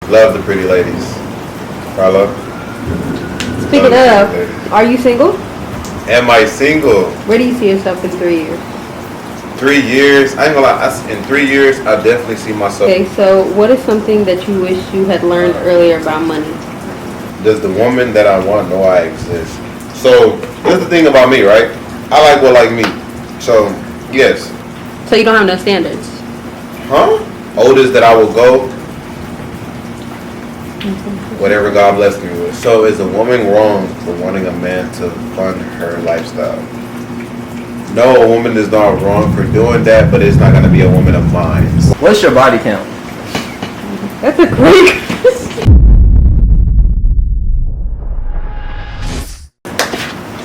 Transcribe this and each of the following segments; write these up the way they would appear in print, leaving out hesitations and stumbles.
Love the pretty ladies. Carlo? Speaking of, are you single? Am I single? Where do you see yourself in 3 years? 3 years? I ain't gonna lie. In 3 years, I definitely see myself. Okay, so what is something that you wish you had learned earlier about money? Does the woman that I want know I exist? So, here's the thing about me, right? I like what like me. So, yes. So you don't have no standards? Huh? Oldest that I will go, whatever God blessed me with. So is a woman wrong for wanting a man to fund her lifestyle? No, a woman is not wrong for doing that, but it's not going to be a woman of mine. What's your body count? That's a great question.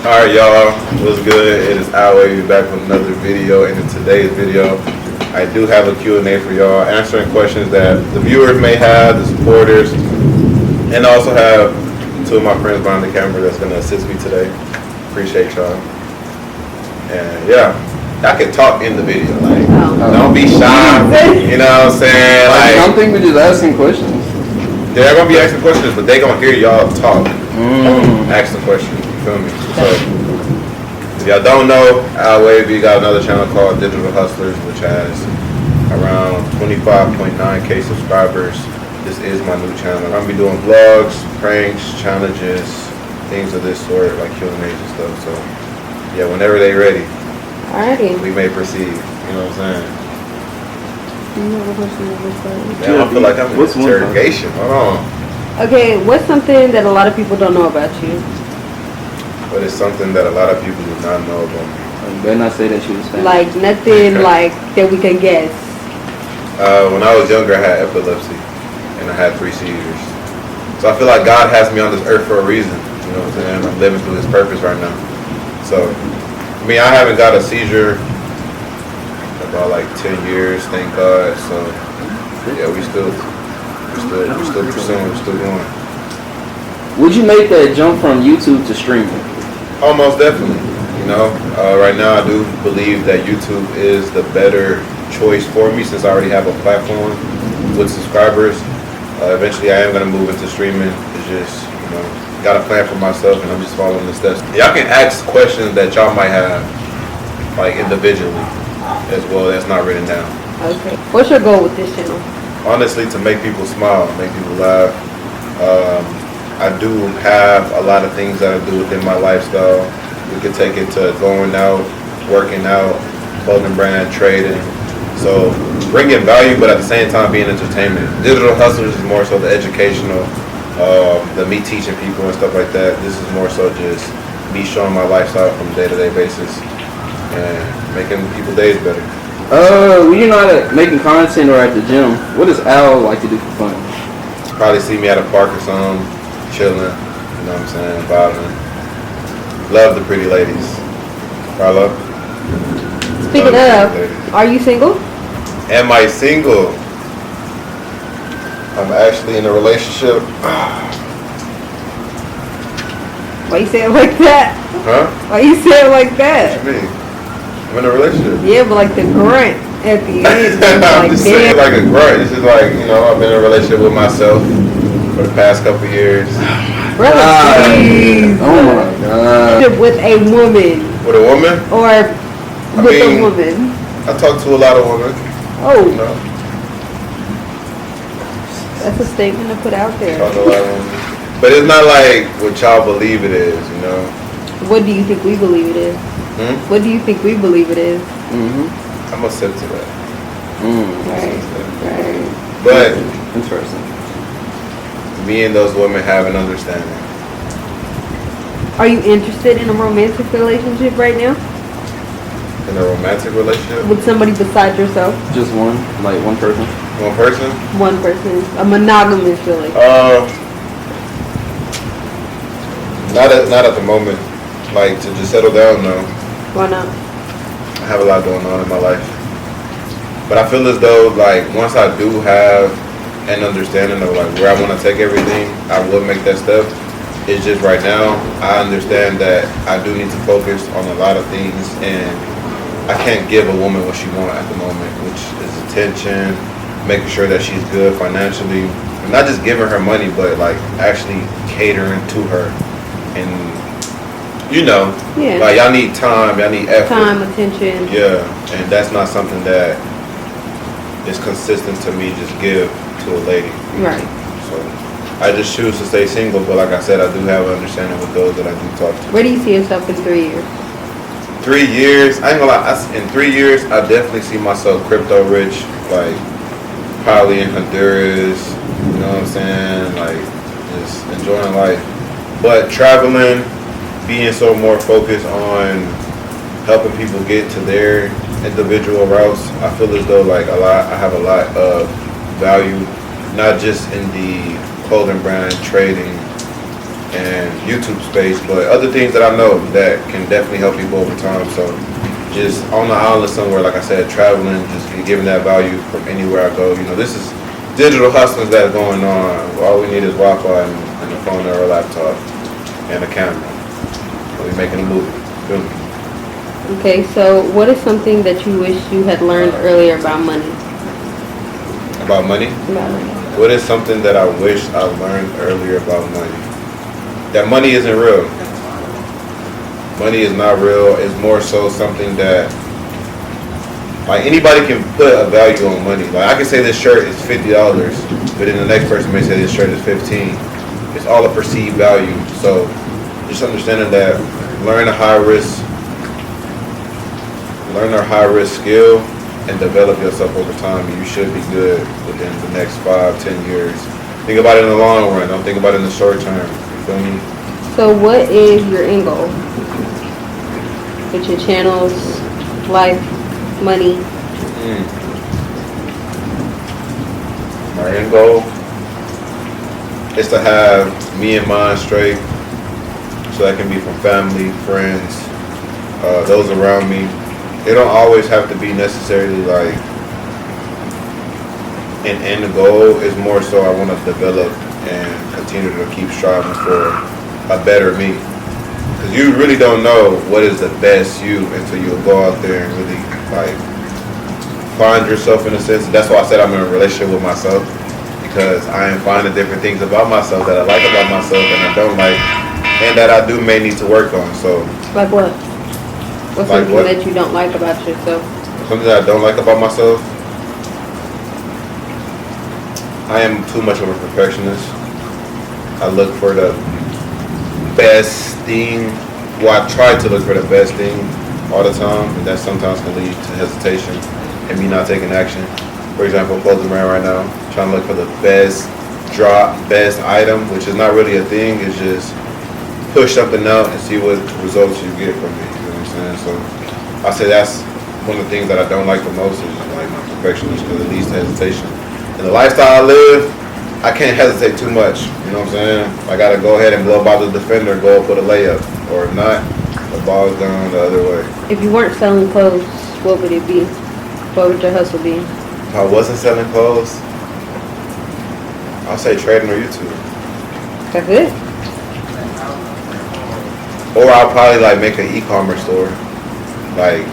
Alright y'all, what's good? It is AlWavy back with another video, and in today's video I do have a Q&A for y'all, answering questions that the viewers may have, the supporters, and I also have two of my friends behind the camera that's going to assist me today. Appreciate y'all. And yeah, I can talk in the video, like, don't be shy, you know what I'm saying? I don't think we're just asking questions. They're going to be asking questions, but they're going to hear y'all talk. Ask the question, you feel me? So, if y'all don't know, AlWavy got another channel called Digital Hustlers, which has around 25.9K subscribers. This is my new channel. I'm going to be doing vlogs, pranks, challenges, things of this sort, like Q&As and stuff. So, yeah, whenever they're ready, Alrighty. we may proceed. You know what I'm saying? Do you have a question of this side? Damn, I feel like I'm in interrogation. Hold on. Okay, what's something that a lot of people don't know about you? But it's something that a lot of people do not know about me. You better not say that she was fat. Like nothing like that we can guess. When I was younger, I had epilepsy, and I had 3 seizures. So I feel like God has me on this earth for a reason. You know what I'm saying? I'm living through His purpose right now. So, I mean, I haven't got a seizure about like 10 years, thank God. So, yeah, we're still pursuing, we're still going. Would you make that jump from YouTube to streaming? Almost definitely. You know, right now I do believe that YouTube is the better choice for me, since I already have a platform with subscribers. Eventually I am going to move into streaming. It's just, you know, got a plan for myself, and I'm just following the steps. Y'all can ask questions that y'all might have, like individually as well, that's not written down. Okay. What's your goal with this channel? Honestly, to make people smile, make people laugh. I do have a lot of things that I do within my lifestyle. We could take it to going out, working out, clothing brand, trading. So bringing value, but at the same time being entertainment. Digital Hustlers is more so the educational, the me teaching people and stuff like that. This is more so just me showing my lifestyle from a day-to-day basis and making people's days better. When you're not making content or at the gym, what does Al like to do for fun? Probably see me at a park or something, chilling, you know what I'm saying, vibing. Love the pretty ladies. Carlo? Speaking of, are you single? Am I single? I'm actually in a relationship. Why you say it like that? Huh? Why you say it like that? What you mean? I'm in a relationship. Yeah, but like the grunt at the end. I'm Like, just saying, damn. like a grunt. It's just like, you know, I've been in a relationship with myself for the past couple years. Brother, please. Oh my God. With a woman. With a woman? Or with a woman. I talk to a lot of women. Oh. You know? That's a statement to put out there. Talk to a lot of women. But it's not like what y'all believe it is, you know? What do you think we believe it is? What do you think we believe it is? I'm gonna sip to that. Right. But interesting. Me and those women have an understanding. Are you interested in a romantic relationship right now? In a romantic relationship? With somebody besides yourself? Just one? Like one person? One person? One person. A monogamous relationship. Not at the moment. Like, to just settle down, no. Why not? I have a lot going on in my life. But I feel as though, like, once I do have an understanding of, like, where I want to take everything, I will make that step. It's just right now, I understand that I do need to focus on a lot of things, and I can't give a woman what she wants at the moment, which is attention, making sure that she's good financially, not just giving her money, but like actually catering to her, and Yeah. like y'all need time, y'all need effort. Time, attention. Yeah, and that's not something that is consistent to me just give to a lady. Right. So I just choose to stay single, but like I said, I do have an understanding with those that I do talk to. Where do you see yourself in 3 years? 3 years, I ain't gonna lie, in 3 years, I definitely see myself crypto rich, like probably in Honduras, you know what I'm saying? Like just enjoying life. But traveling, being so more focused on helping people get to their individual routes, I feel as though like I have a lot of value, not just in the clothing brand, trading, and YouTube space, but other things that I know that can definitely help people over time. So just on the island somewhere, like I said, traveling, just giving that value from anywhere I go. This is digital hustling that's going on. All we need is Wi-Fi and a phone or a laptop and a camera. We're making a movie. Feel me? Okay, so what is something that you wish you had learned earlier about money? About money? About money. What is something that I wish I learned earlier about money? That money isn't real. Money is not real. It's more so something that, like, anybody can put a value on money. Like, I can say this shirt is $50, but then the next person may say this shirt is $15. It's all a perceived value. So just understanding that, learn a high risk skill and develop yourself over time, and you should be good within the next 5-10 years. Think about it in the long run. Don't think about it in the short term. You feel me? So what is your end goal? With your channels, life, money? My end goal is to have me and mine straight, so that can be from family, friends, those around me. It don't always have to be necessarily like an end goal. It's more so I want to develop and continue to keep striving for a better me. Because you really don't know what is the best you until you go out there and really like find yourself in a sense. That's why I said I'm in a relationship with myself, because I am finding different things about myself that I like about myself and I don't like, and that I do may need to work on. So Like what? What's Like something what? that you don't like about yourself? something that I don't like about myself, I am too much of a perfectionist. I look for the best thing. Well, I try to look for the best thing all the time, and that sometimes can lead to hesitation and me not taking action. For example, clothing brand right now, trying to look for the best drop, best item, which is not really a thing. It's just push something out and see what results you get from it. You know what I'm saying? So I say that's one of the things that I don't like the most is like my perfectionism, because it leads to hesitation. And the lifestyle I live, I can't hesitate too much. You know what I'm saying? I gotta go ahead and blow by the defender, go up with a layup, or if not, the ball's gone the other way. If you weren't selling clothes, what would it be? What would your hustle be? If I wasn't selling clothes, I'll say trading or YouTube. That's it? Or I'll probably like make an e-commerce store, like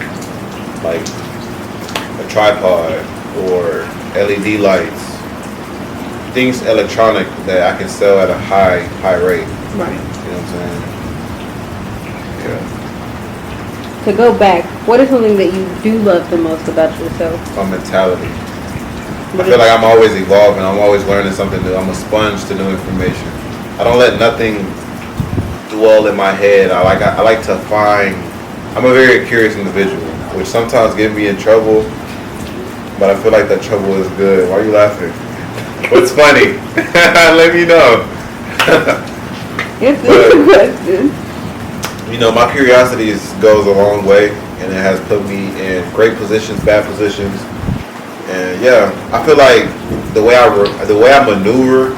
a tripod or LED lights, things electronic that I can sell at a high rate. Right. You know what I'm saying? Yeah. To go back, what is something that you do love the most about yourself? My mentality. I feel like I'm always evolving. I'm always learning something new. I'm a sponge to new information. I don't let nothing dwell in my head. I like to find. I'm a very curious individual, which sometimes get me in trouble. But I feel like that trouble is good. Why are you laughing? What's funny? Let me know. It's a question. You know, my curiosity goes a long way, and it has put me in great positions, bad positions, and yeah, I feel like the way I maneuver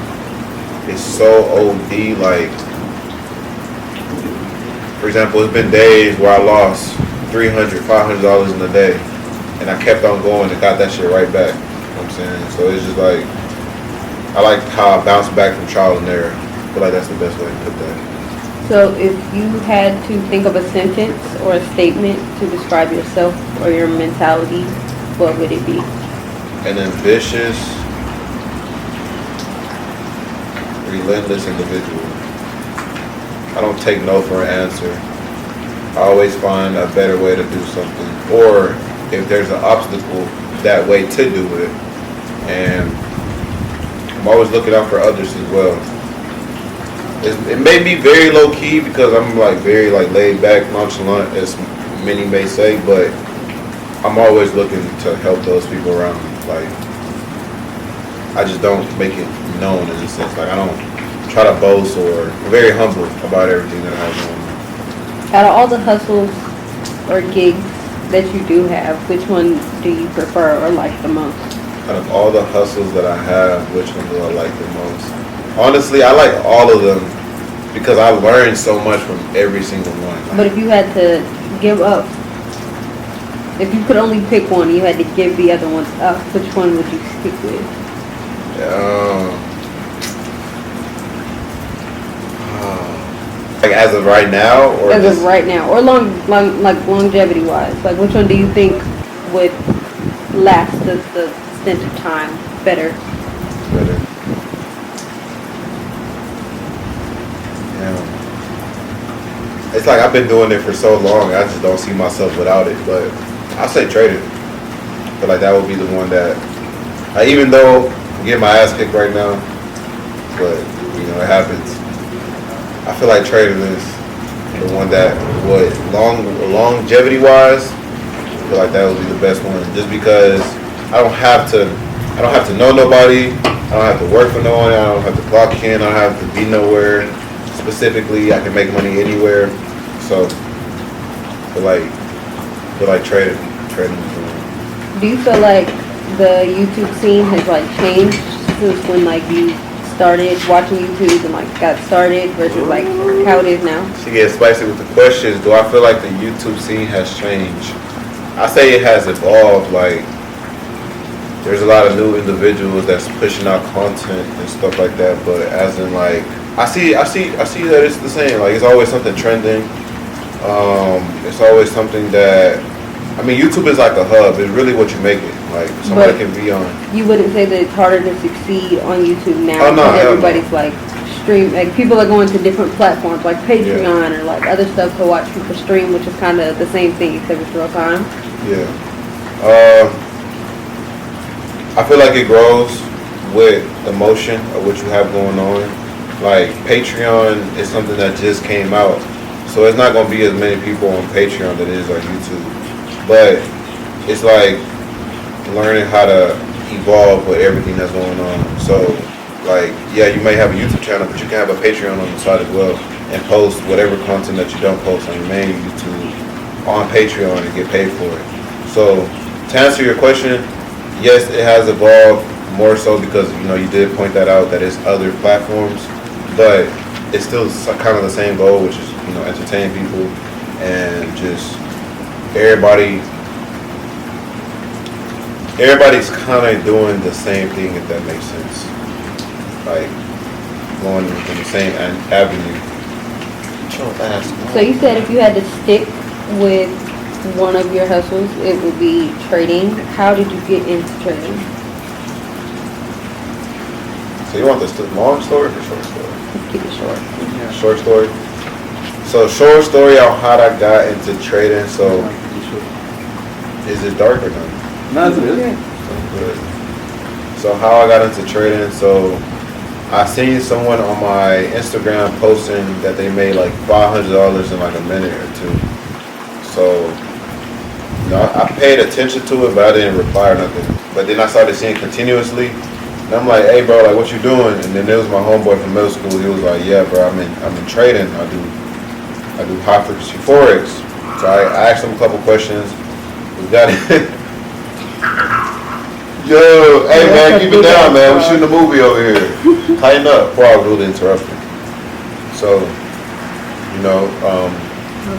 is so OD. Like, for example, it's been days where I lost $300, $500 in a day, and I kept on going and got that shit right back. You know what I'm saying? So it's just like, I like how I bounce back from trial and error. I feel like that's the best way to put that. So if you had to think of a sentence or a statement to describe yourself or your mentality, what would it be? An ambitious, relentless individual. I don't take no for an answer. I always find a better way to do something, or if there's an obstacle, that way to do it. And I'm always looking out for others as well. It may be very low key because I'm like very like laid back, nonchalant, as many may say, but I'm always looking to help those people around me. Like, I just don't make it known in a sense. Like, I don't try to boast, or I'm very humble about everything that I have going on. Out of all the hustles or gigs that you do have, which one do you prefer or like the most? Out of all the hustles that I have, which one do I like the most? Honestly, I like all of them because I learned so much from every single one. But if you had to give up, if you could only pick one, you had to give the other ones up, which one would you stick with? Like as of right now, or as of right now, or like longevity wise, like which one do you think would last the stint of time better? Better. Yeah. It's like I've been doing it for so long, I just don't see myself without it. But I say trading. I feel like that would be the one that, even though I'm getting my ass kicked right now, but you know it happens. I feel like trading is the one that would longevity wise, I feel like that would be the best one. Just because I don't have to know nobody, I don't have to work for no one, I don't have to clock in, I don't have to be nowhere specifically. I can make money anywhere. So I feel like trading is the one. Do you feel like the YouTube scene has like changed since when like you started watching YouTube and like got started versus like how it is now? She gets spicy with the questions. Do I feel like the YouTube scene has changed? I say it has evolved. Like, there's a lot of new individuals that's pushing out content and stuff like that. But as in like, I see that it's the same. Like, it's always something trending. It's always something that, I mean, YouTube is like a hub. It's really what you make it. Like, somebody can be on. You wouldn't say that it's harder to succeed on YouTube now? Oh, no, because everybody's no. like like people are going to different platforms like Patreon or like other stuff to watch people stream, which is kind of the same thing except it's real time. Yeah. I feel like it grows with the motion of what you have going on. Like, Patreon is something that just came out, so it's not going to be as many people on Patreon that is on YouTube. But it's like learning how to evolve with everything that's going on. So, like, yeah, you may have a YouTube channel, but you can have a Patreon on the side as well and post whatever content that you don't post on your main YouTube on Patreon and get paid for it. So, to answer your question, yes, it has evolved more so because, you know, you did point that out, that it's other platforms, but it's still kind of the same goal, which is, you know, entertain people and just everybody's kind of doing the same thing, if that makes sense. Like, going in the same avenue. So you said if you had to stick with one of your hustles, it would be trading. How did you get into trading? So you want this long story or short story? Let's keep it short. Yeah. Short story. So short story on how I got into trading. So is it dark or not? No, it's good. Good. So how I got into trading, so I seen someone on my Instagram posting that they made like $500 in like a minute or two. So, you know, I paid attention to it, but I didn't reply or nothing. But then I started seeing continuously, and I'm like, hey bro, like what you doing? And then there was my homeboy from middle school. He was like, yeah bro, I'm in trading. I do high frequency forex. So I asked him a couple questions. We got it. Yo, hey man, keep it down, man. We're shooting a movie over here. Tighten up before I was really interrupting. So, you know,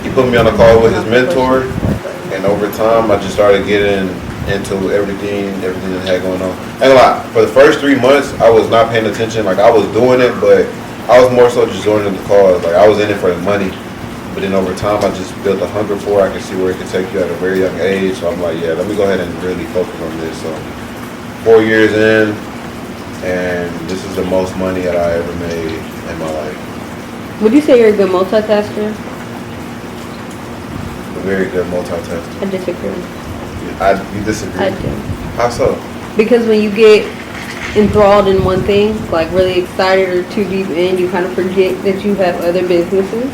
he put me on a call with his mentor, and over time, I just started getting into everything that had going on. And a lot. For the first 3 months, I was not paying attention. Like, I was doing it, but I was more so just joining the cause. Like, I was in it for the money. But then over time, I just built a hunger for it. I could see where it could take you at a very young age. So I'm like, yeah, let me go ahead and really focus on this. So 4 years in, and this is the most money that I ever made in my life. Would you say you're a good multitasker? A very good multitasker. I disagree. You disagree? I do. How so? Because when you get enthralled in one thing, like really excited or too deep in, you kind of forget that you have other businesses.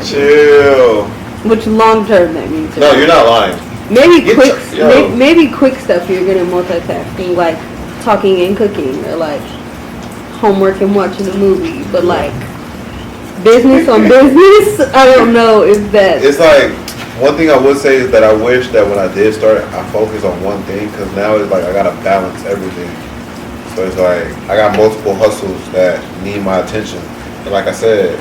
Chill. Which long term that means. No, you're not lying. Maybe Get quick, yo. maybe quick stuff you're good at multitasking, like talking and cooking, or like homework and watching a movie. But like business on business, I don't know if that. It's like, one thing I would say is that I wish that when I did start, I focused on one thing, because now it's like I gotta balance everything. So it's like I got multiple hustles that need my attention, and like I said,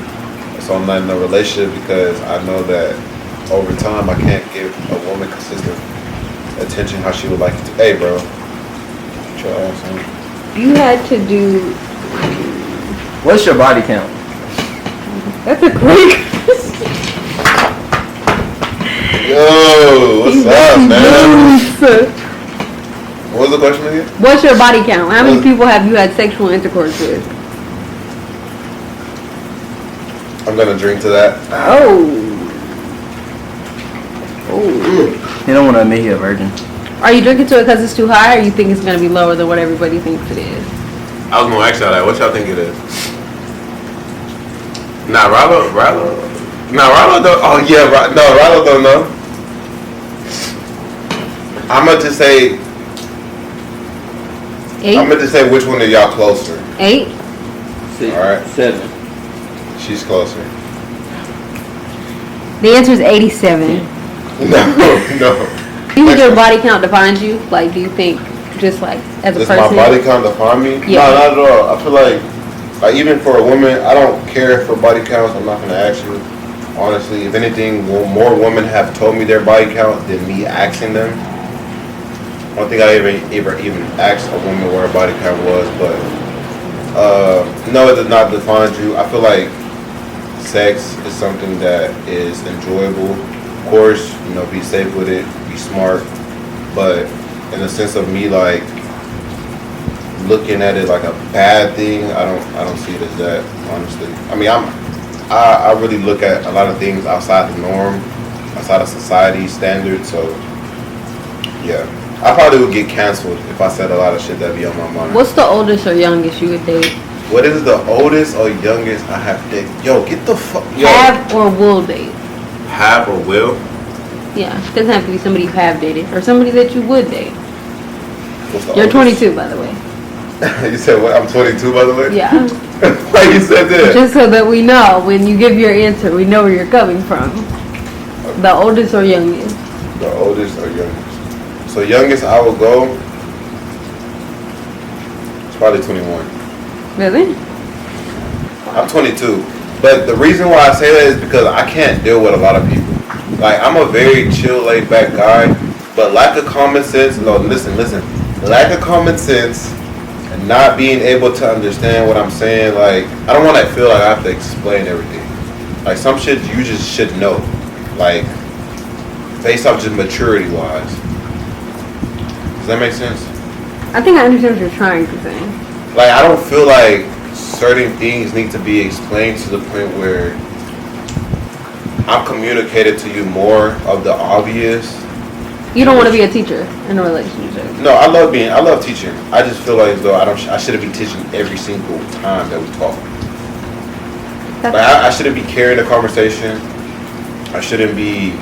so I'm not in a relationship because I know that over time I can't give a woman consistent attention how she would like it to. Hey, bro, get your ass on. You had to do. What's your body count? That's a quick. Yo, what's up, man? What was the question again? What's your body count? How many people have you had sexual intercourse with? I'm gonna drink to that. Oh. Oh. He don't want to admit he a virgin. Are you drinking to it because it's too high, or you think it's gonna be lower than what everybody thinks it is? I was gonna ask y'all that. What y'all think it is? Nah, Rollo don't. Oh yeah, no, Rollo don't know. I'm gonna just say. 8? I'm gonna just say which one of y'all closer. 8? 6, All right. 7. She's closer. The answer is 87. No. You think your body count defines you? Like, do you think just like as a Does person? my body count define me? Yeah. No, not at all. I feel like even for a woman, I don't care for body counts. I'm not gonna ask you. Honestly, if anything, more women have told me their body count than me asking them. I don't think I even asked a woman where her body count was, but no, it does not define you. I feel like sex is something that is enjoyable. Of course, be safe with it, be smart, but in the sense of me like looking at it like a bad thing, I don't see it as that, honestly. I mean, I really look at a lot of things outside the norm, outside of society standards, so yeah. I probably would get canceled if I said a lot of shit that be on my mind. What's the oldest or youngest you would date? What is the oldest or youngest I have dated? Yo, get the fuck. Yo. Have or will date? Have or will? Yeah, it doesn't have to be somebody you have dated or somebody that you would date. What's the You're oldest? 22, by the way. You said what? I'm 22, by the way? Yeah. Why you said that? Just so that we know when you give your answer, we know where you're coming from. The oldest or youngest? The oldest or youngest? So youngest I will go, it's probably 21. Really? I'm 22. But the reason why I say that is because I can't deal with a lot of people. Like, I'm a very chill, laid back guy, but lack of common sense, no, listen. Lack of common sense and not being able to understand what I'm saying, like, I don't want to feel like I have to explain everything. Like, some shit you just should know. Like, based off just maturity wise. Does that make sense? I think I understand what you're trying to say. Like, I don't feel like certain things need to be explained to the point where I've communicated to you more of the obvious. You don't want to be a teacher in a relationship. No, I love teaching. I just feel like as though I shouldn't be teaching every single time that we talk. Like, I shouldn't be carrying the conversation. I shouldn't be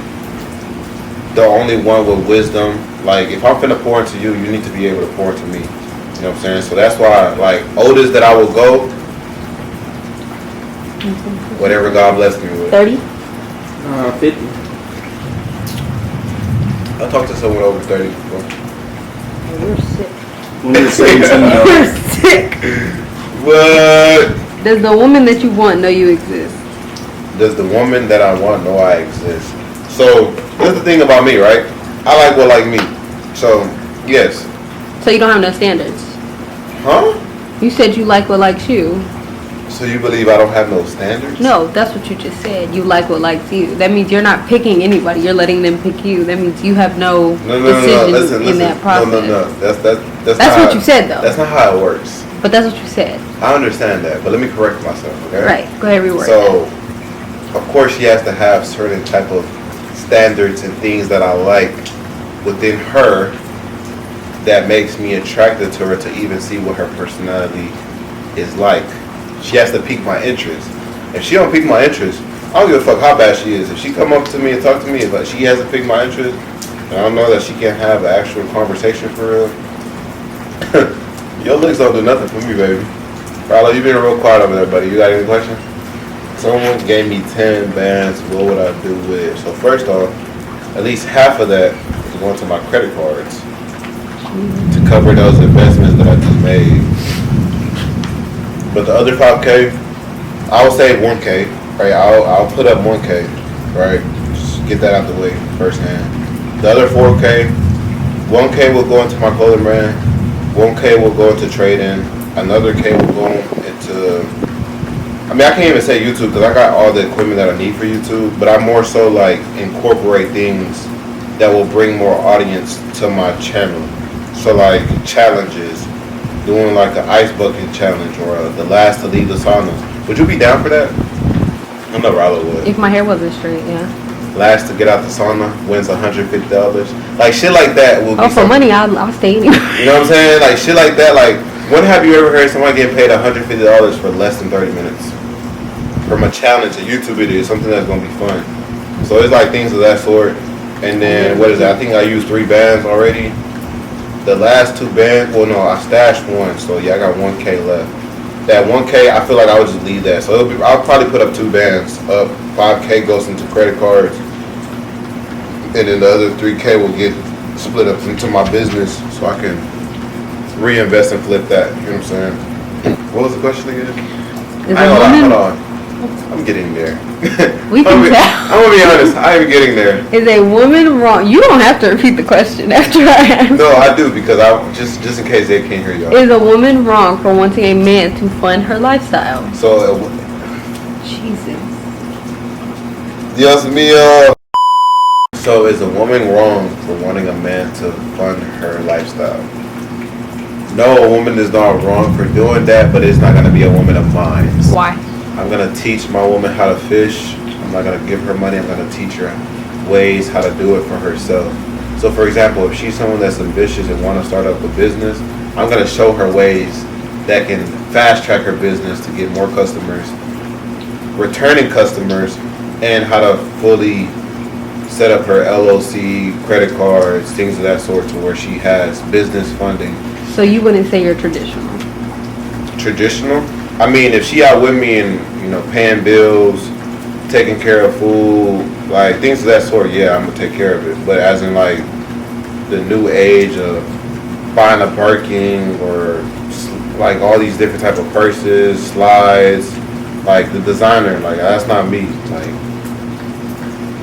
the only one with wisdom. Like, if I'm finna pour into you, you need to be able to pour into me. You know what I'm saying? So that's why, like, oldest that I will go, whatever God bless me with. 30? 50. I talked to someone over 30 before. You're sick. When you're 17, though. You're sick. What? Does the woman that you want know you exist? Does the woman that I want know I exist? So, that's the thing about me, right? I like what like me. So, yes. So you don't have no standards? Huh? You said you like what likes you. So you believe I don't have no standards? No, that's what you just said. You like what likes you. That means you're not picking anybody. You're letting them pick you. That means you have no decision in that process. No. That's what you said, though. That's not how it works. But that's what you said. I understand that, but let me correct myself, okay? Right. Go ahead, reword So, of course, she has to have certain type of standards and things that I like within her that makes me attracted to her to even see what her personality is like. She has to pique my interest. If she don't pique my interest, I don't give a fuck how bad she is. If she come up to me and talk to me, but she hasn't piqued my interest, and I don't know that she can have an actual conversation for real, your looks don't do nothing for me, baby. Carlo, you been real quiet over there, buddy. You got any questions? Someone gave me 10 bands. What would I do with it? So first off, at least half of that is going to my credit cards to cover those investments that I just made. But the other 5K, I will save 1K. Right, I'll put up 1K. Right, just get that out the way firsthand. The other 4K, 1K will go into my clothing brand. 1K will go into trading. Another K will go into, I mean, I can't even say YouTube because I got all the equipment that I need for YouTube, but I more so like incorporate things that will bring more audience to my channel. So like challenges, doing like an ice bucket challenge or the last to leave the sauna. Would you be down for that? I know Rollo would. If my hair wasn't straight, yeah. Last to get out the sauna wins $150. Like shit like that will be. Oh, for money, I'll stay anywhere. You know what I'm saying? Like shit like that. Like when have you ever heard someone getting paid $150 for less than 30 minutes from a challenge, a YouTube video, something that's gonna be fun? So it's like things of that sort. And then what is it? I think I used 3 bands already. The last 2 bands, well no, I stashed 1, so yeah, I got 1K left. That 1K, I feel like I would just leave that. So I'll probably put up 2 bands. Up 5K goes into credit cards, and then the other 3K will get split up into my business, so I can reinvest and flip that. You know what I'm saying? What was the question again? Is a woman? Hold on. I'm getting there. We can tell. I'm gonna be honest. I am getting there. Is a woman wrong? You don't have to repeat the question after I ask. No, I do because I just in case they can't hear y'all. Is a woman wrong for wanting a man to fund her lifestyle? So, Jesus. Dios mío. So is a woman wrong for wanting a man to fund her lifestyle? No, a woman is not wrong for doing that, but it's not going to be a woman of mine. Why? I'm going to teach my woman how to fish. I'm not going to give her money. I'm going to teach her ways how to do it for herself. So for example, if she's someone that's ambitious and want to start up a business, I'm going to show her ways that can fast track her business to get more customers, returning customers, and how to fully set up her LLC, credit cards, things of that sort to where she has business funding. So you wouldn't say you're traditional? Traditional? I mean, if she out with me and, you know, paying bills, taking care of food, like things of that sort, yeah, I'm gonna take care of it. But as in like the new age of buying a Birkin or like all these different type of purses, slides, like the designer, like that's not me. Like,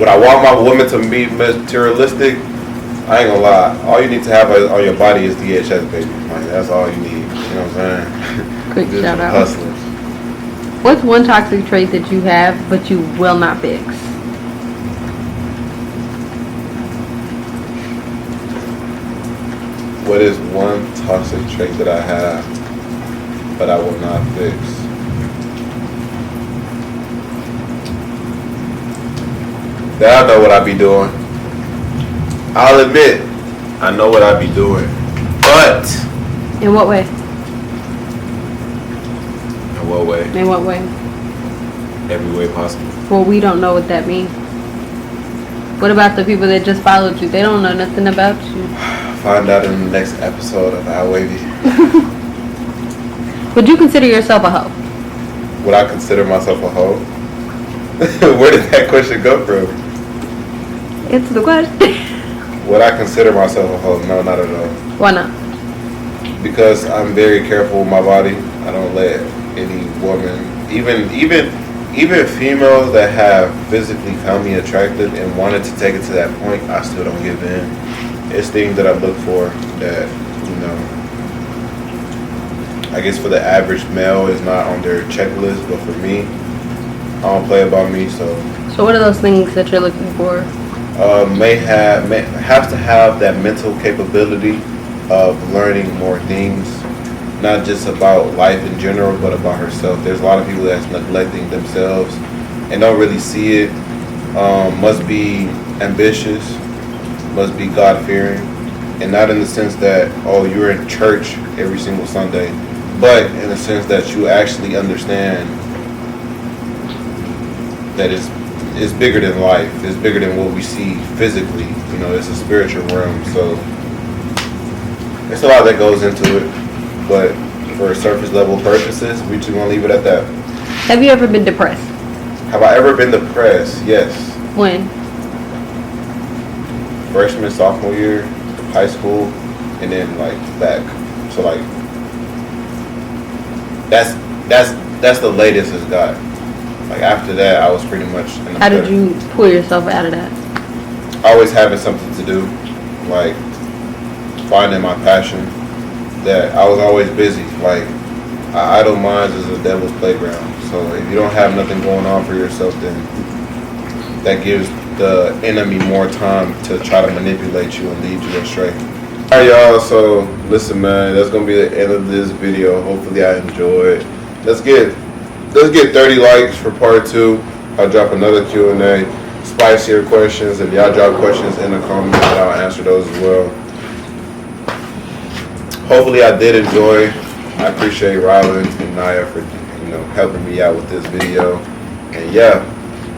would I want my woman to be materialistic? I ain't gonna lie. All you need to have on your body is DHS, baby. Like that's all you need. You know what I'm saying? Quick shout out. Hustlers. What's one toxic trait that you have but you will not fix? What is one toxic trait that I have but I will not fix? That I know what I be doing. I'll admit, I know what I be doing. But In what way? in what way? In what way? Every way possible. Well, we don't know what that means. What about the people that just followed you? They don't know nothing about you. Find out in the next episode of AlWavy. Would you consider yourself a hoe? Would I consider myself a hoe? Where did that question go from? Answer the question. Would I consider myself a hoe? No, not at all. Why not? Because I'm very careful with my body. I don't let any woman, even females that have physically found me attractive and wanted to take it to that point, I still don't give in. It's things that I look for that, you know, I guess for the average male is not on their checklist, but for me, I don't play about me, so. So what are those things that you're looking for? May have to have that mental capability of learning more things, not just about life in general, but about herself. There's a lot of people that's neglecting themselves and don't really see it. Must be ambitious, must be God-fearing, and not in the sense that, oh, you're in church every single Sunday, but in the sense that you actually understand that it's bigger than life. It's bigger than what we see physically. You know, it's a spiritual realm. So there's a lot that goes into it, but for surface level purposes, we just gonna leave it at that. Have you ever been depressed? Have I ever been depressed? Yes. When? Freshman, sophomore year, high school, and then like back. So like that's the latest it's got. Like after that, I was pretty much in the How did you pull yourself out of that? always having something to do, like finding my passion. That I was always busy. Like idle minds is a devil's playground. So if you don't have nothing going on for yourself, then that gives the enemy more time to try to manipulate you and lead you astray. Alright y'all, so listen man, that's gonna be the end of this video. Hopefully I enjoyed. Let's get 30 likes for part 2. I'll drop another Q&A, spicier questions. If y'all drop questions in the comments, I'll answer those as well. Hopefully I did enjoy. I appreciate Rylan and Naya for helping me out with this video. And yeah,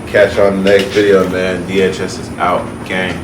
catch you on the next video, man. DHS is out. Gang.